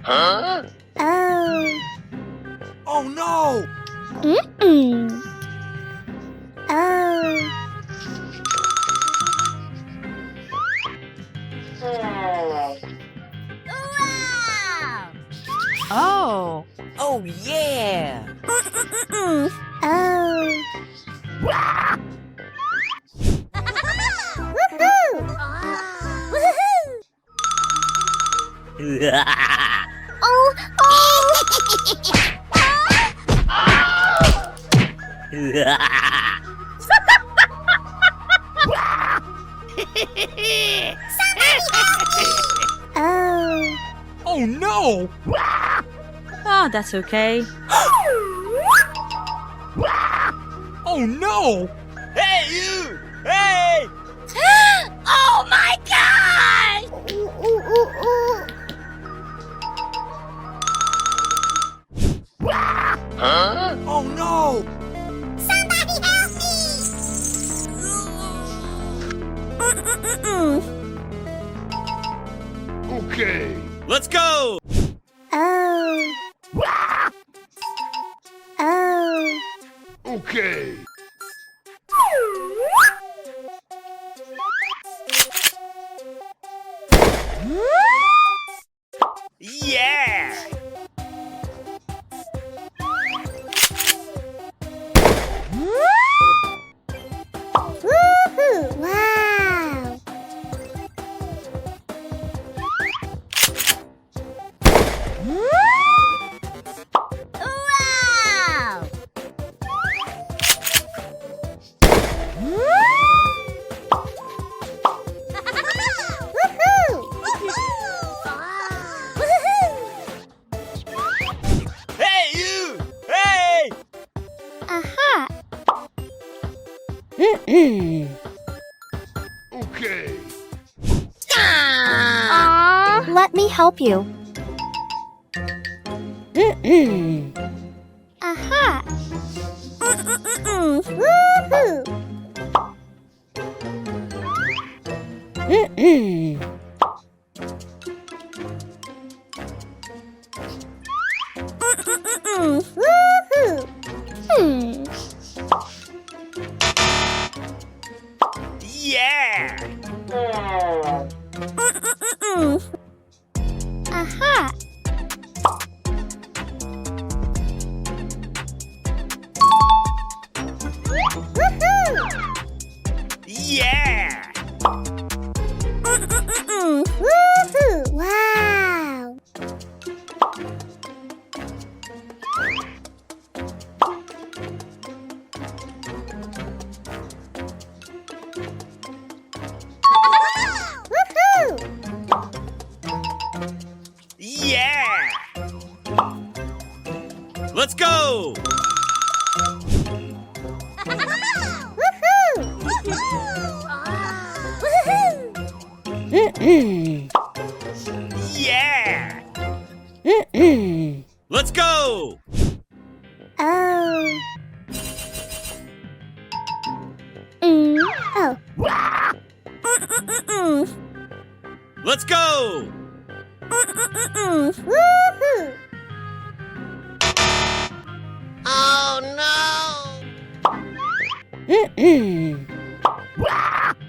Oh. Oh no! Mm-mm. Oh. Oh. Oh yeah. Oh. Woohoo! Oh, oh. Oh no! Oh, that's okay. Oh no! Hey you! Hey! Oh my god! Ooh, ooh, ooh, ooh. Oh no! Somebody help me! Okay. Let's go! Oh. Oh. Okay. Yeah! Woohoo! Wow! Wow! Woohoo! Hey you! Hey! Aha! Okay. Let me help you. Aha! Woohoo! Woohoo! Yeah! Aha! Woohoo! Yeah! Woohoo! Wow! Woohoo! Yeah! Let's go! Woohoo! Woohoo! Yeah! Let's go! Oh. Oh. Let's go! Woohoo! Oh no!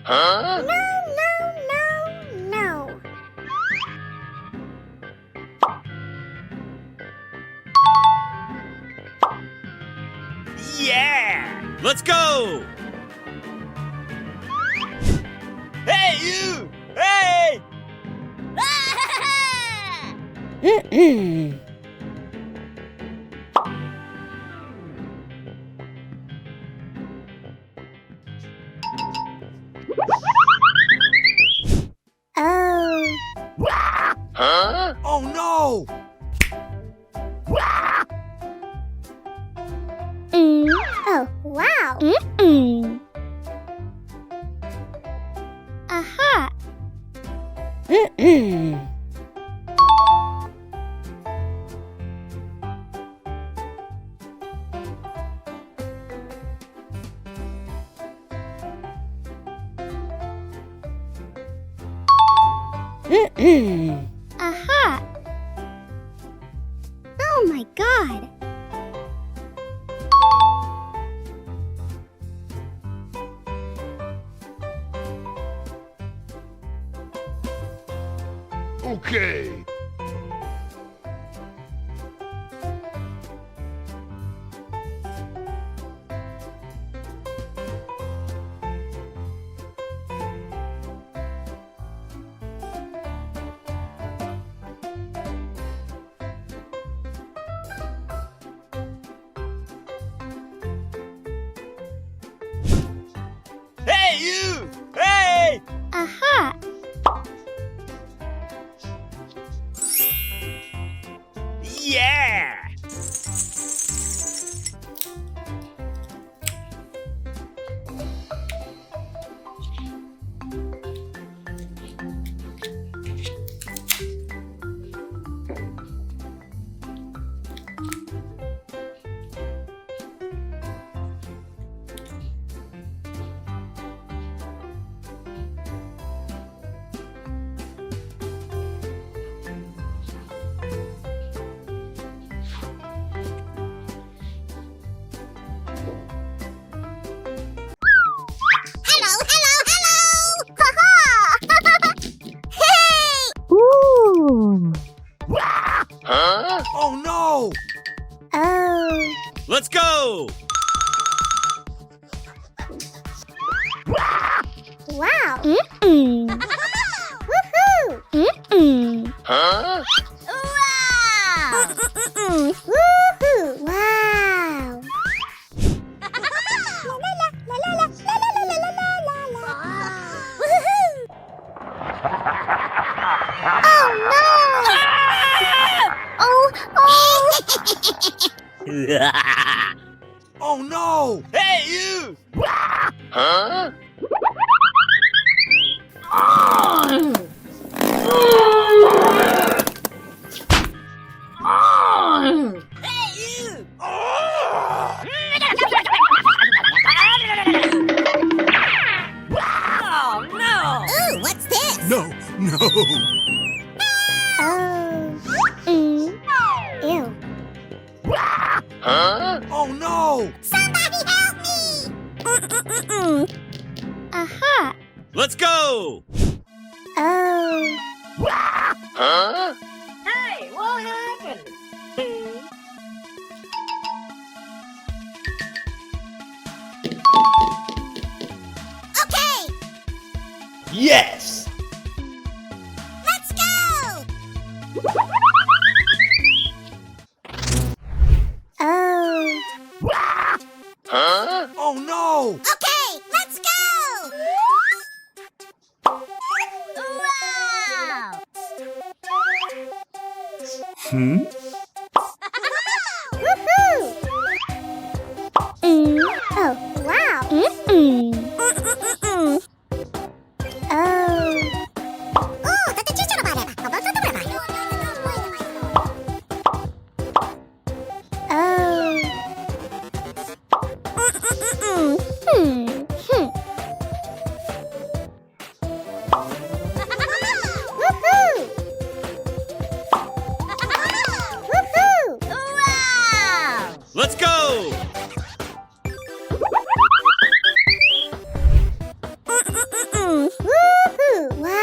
Huh? No, no, no, no. Yeah! Let's go! Hey you! Hey! Oh. Huh? Oh no! Oh, wow. Aha. Aha. God. Okay. Hey, you! Hey! Aha. Yeah! Hello, hello, hello! Ha-ha! Hey! Ooh. Huh? Oh no! Oh. Let's go! Wow. Mm-mm. Woohoo! Mm-mm. Huh? Wow! Mm-mm. Woohoo! Wow! La la la la la la la la la la la. Woohoo! Oh no! Oh oh! Oh no! Hey, you! Huh? Oh no! Ooh, what's this? No, no! Oh. Mm. Ew. Huh? Oh no! Somebody help me! Aha! Let's go! Oh. Huh? Hey, what happened? Okay, Yes! let's go! Oh. Huh? Oh no! Okay, let's go! Wow! Hmm? Woohoo! Oh, wow! Oh. Oh, だってちっちゃなバレー。あ、バカだバレー。Oh. Woohoo! Woohoo! Wow! Let's go! Woohoo! Wow!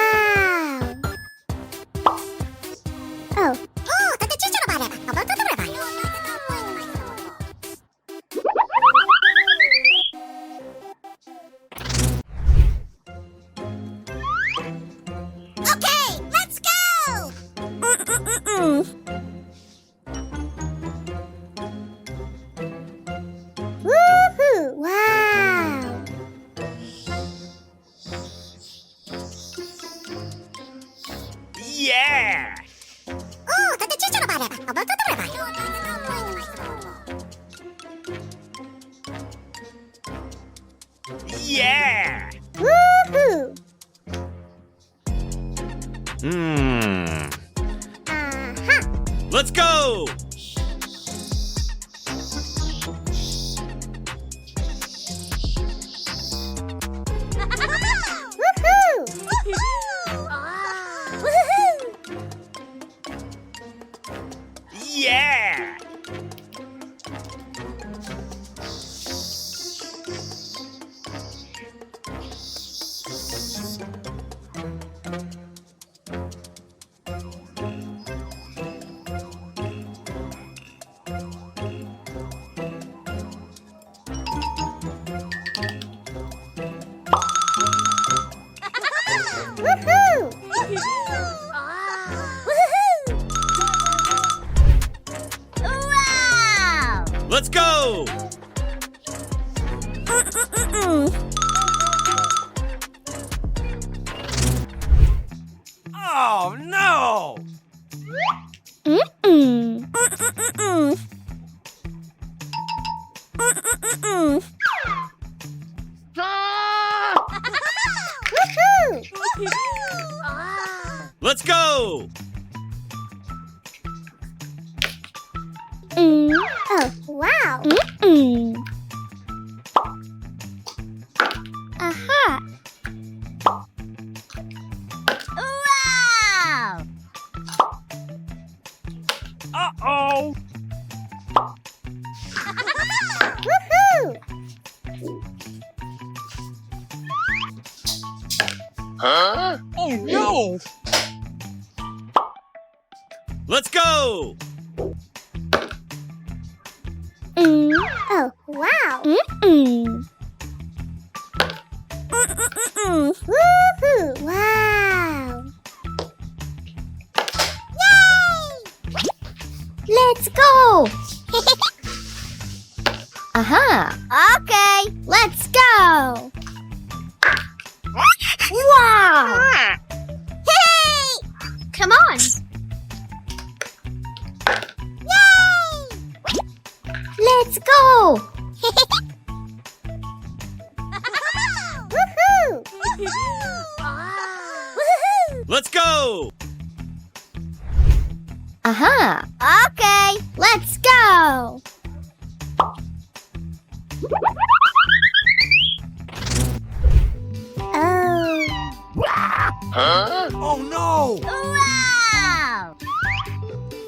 Oh. Oh, だってちっちゃなバレー。あ、バカだバレー。Okay, let's go! Woohoo! Wow! Yeah! Oh, だってちっちゃなバレー。あ、バカだバレー。Yeah! Woohoo! Hmm. Aha! Let's go! Woohoo! Woohoo! Yeah! Woohoo! Wow! Let's go! Oh no! Let's go! Oh, wow! Aha! Wow! Uh-oh! Woohoo! Huh? Oh no! Let's go! Oh, wow! Woohoo! Wow! Yay! Let's go! Aha! Okay, let's go! Wow! Hey! Come on! Yay! Let's go! Woohoo! Woohoo! Let's go! Aha! Okay, let's go! Oh! Huh? Oh no! Wow!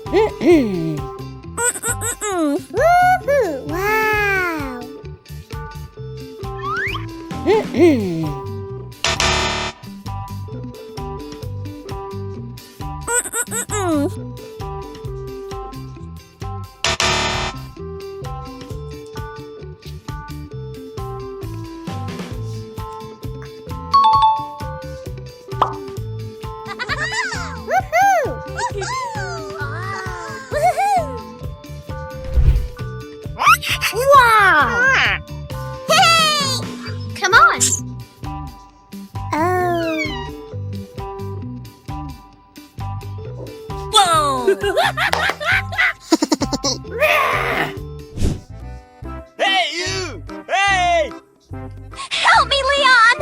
Woohoo! Wow! Wow! Hey! Come on! Oh! Whoa! Hey you! Hey! Help me, Leon!